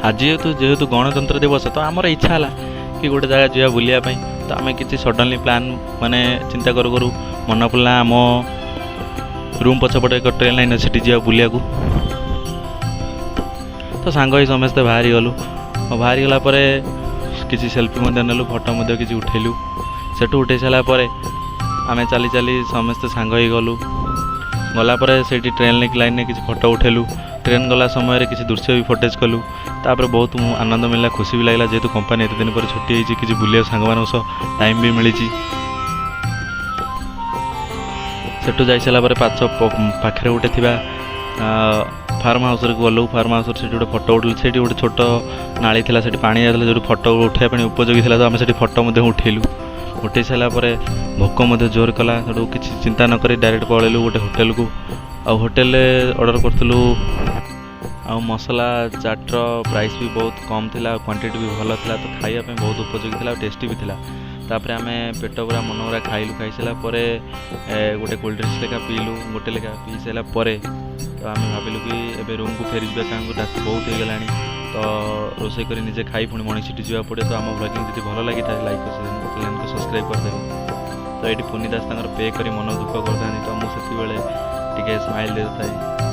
आज जेहेतु गणतंत्र दिवस तो आमर इच्छा है कि गोटे जगह जा बुलिया तो आम कि सडनली प्लान माने चिंता करू करू मन पड़ा आम रूम पछपटे एक ट्रेन लाइन अच्छे जा बुलिया तो सांग ही समस्ते बाहरी गलु बाहरी गला किसी सेल्फी नेलु फोटो किसी उठेलु सेठू उठे सारापर आम चली चली समस्ते सांग ही गलु गलापर से ट्रेन लाइन में किसी फोटो उठेलु ट्रेन गला समय किसी दृश्य भी फटेज कलु तापर बहुत आनंद मिलला खुशी भी लगला जेहेतु कंपनी एत दिन पर छुट्टी होती किसी बुलिया सांग सह टाइम भी मिली सेठू जा सारापर पाखे गोटे थी फार्म हाउस गलु फार्म हाउस से गोटे फोटो उठल से गोटे छोट नाली थी से पानी जाता जो फोटो उठाई उपयोगी था तो आम से फोटो उठेलु उठे सारापर भोक जोर कला से किसी चिंता नक डायरेक्ट पलैलु गोटे होटेल को होटेल ऑर्डर करूँ आ मसला चाट प्राइस भी बहुत कम थिला क्वांटिटी भी भल था तो खाइबा बहुत उपयोगी था टेस्टी भी था तापर आम पेट पूरा मन पूरा खाइलु खाई सारापर गोटे कोल्ड ड्रिंक्स लेखा पीलु गोटे लेखा पी सारापर तो आम भाविलु कि एबे रूम को फेरी जा क्या रात बहुत हो गला तो रोसे कर निजे खाई पुणी मणिसीटी जा पड़े तो आम ब्लॉगिंग जी भल लगी था लाइक चैनल को सब्सक्राइब करदेव तो ये पुनी दास पे कर मन दुख करता तो मुझे टी स्माइल देता है।